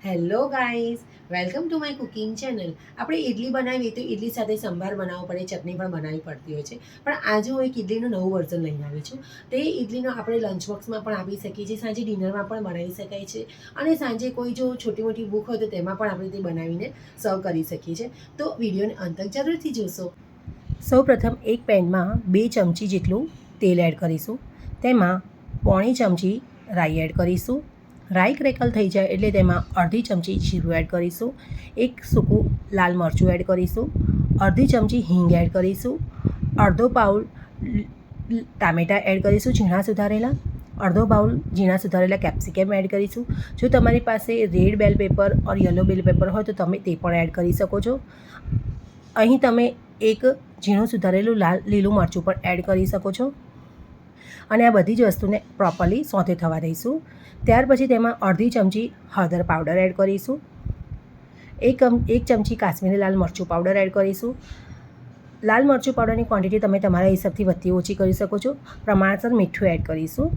Hello guys, welcome to my cooking channel. આપણે ઇડલી બનાવીએ તો ઇડલી સાથે સંભાર બનાવવો પડે, ચટણી પણ બનાવવી પડતી હોય છે. પણ આજે હું એક ઇડલીનું નવું વર્ઝન લઈને આવી છું. તે ઇડલીનો આપણે લંચ બોક્સમાં પણ આપી શકીએ છીએ, સાંજે ડિનરમાં પણ બનાવી શકાય છે અને સાંજે કોઈ જો છોટી મોટી ભૂખ હોય તો તેમાં પણ આપણે તે બનાવીને સર્વ કરી શકીએ છીએ. તો વિડીયોને અંત તક જરૂરથી જોશો. સૌપ્રથમ એક પેનમાં 2 ચમચી જેટલું તેલ એડ કરીશું. તેમાં પોણી ચમચી રાઈ એડ કરીશું. રાઈ ક્રેકલ થઈ જાય એટલે તેમાં અડધી ચમચી જીરું એડ કરીશું. એક સૂકું લાલ મરચું એડ કરીશું. અડધી ચમચી હિંગ એડ કરીશું. અડધો બાઉલ ટામેટાં એડ કરીશું ઝીણા સુધારેલા. અડધો બાઉલ ઝીણા સુધારેલા કેપ્સિકમ એડ કરીશું. જો તમારી પાસે રેડ બેલ પેપર ઓર યલો બેલ પેપર હોય તો તમે તે પણ એડ કરી શકો છો. અહીં તમે એક ઝીણું સુધારેલું લીલું મરચું પણ એડ કરી શકો છો અને આ બધી જ વસ્તુને પ્રોપરલી સોતે થવા દઈશું. ત્યાર પછી તેમાં અડધી ચમચી હળદર પાવડર એડ કરીશું. એક ચમચી કાશ્મીરી લાલ મરચું પાવડર એડ કરીશું. લાલ મરચું પાવડરની ક્વોન્ટિટી તમે તમારા હિસાબથી વધતી ઓછી કરી શકો છો. પ્રમાણસર મીઠું એડ કરીશું.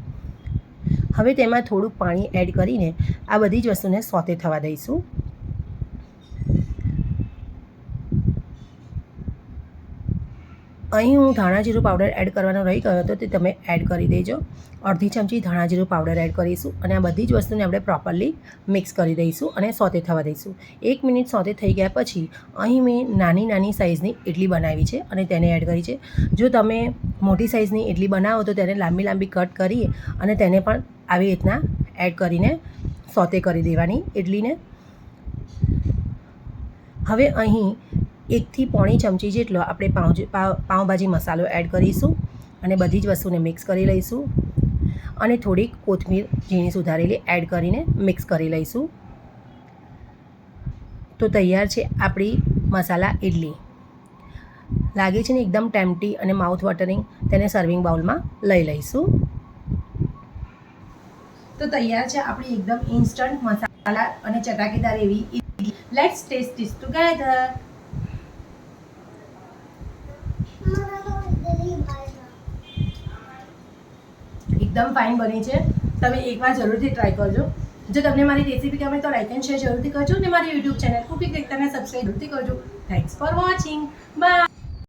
હવે તેમાં થોડુંક પાણી એડ કરીને આ બધી જ વસ્તુને સોતે થવા દઈશું. અહીં હું ધાણા જીરું પાવડર એડ કરવાનો રહી ગયો હતો તે તમે એડ કરી દેજો. અડધી ચમચી ધાણા જીરું પાવડર એડ કરીશું અને આ બધી જ વસ્તુને આપણે પ્રોપરલી મિક્સ કરી દઈશું અને સોતે થવા દઈશું. 1 મિનિટ સોતે થઈ ગયા પછી અહીં મેં નાની સાઇઝની ઇડલી બનાવી છે અને તેને એડ કરી છે. જો તમે મોટી સાઇઝની ઇડલી બનાવો તો તેને લાંબી કટ કરી અને તેને પણ આવી રીતના એડ કરીને સોતે કરી દેવાની ઇડલીને. હવે અહીં 1 થી પોણી ચમચી જેટલો આપણે પાઉંભાજી મસાલો એડ કરીશું અને બધી જ વસ્તુને મિક્સ કરી લઈશું અને થોડીક કોથમીર ઝીણી સુધારેલી એડ કરીને મિક્સ કરી લઈશું. તો તૈયાર છે આપણી મસાલા ઇડલી. લાગે છે ને એકદમ ટેમ્પટી અને માઉથ વોટરિંગ. તેને સર્વિંગ બાઉલમાં લઈ લઈશું. તો તૈયાર છે આપણી એકદમ ઇન્સ્ટન્ટ મસાલા અને ચટાકેદાર એવી idli. Let's taste this together. એકદમ ફાઇન બની છે. તમે એકવાર જરૂરથી ટ્રાય કરજો. જો તમને મારી રેસીપી ગમે તો લાઈક એન્ડ શેર જરૂરથી કરજો અને મારી યુટ્યુબ ચેનલ કુકિંગ એકતાને સબસ્ક્રાઈબ જરૂરથી કરજો. Thanks for watching. બાય.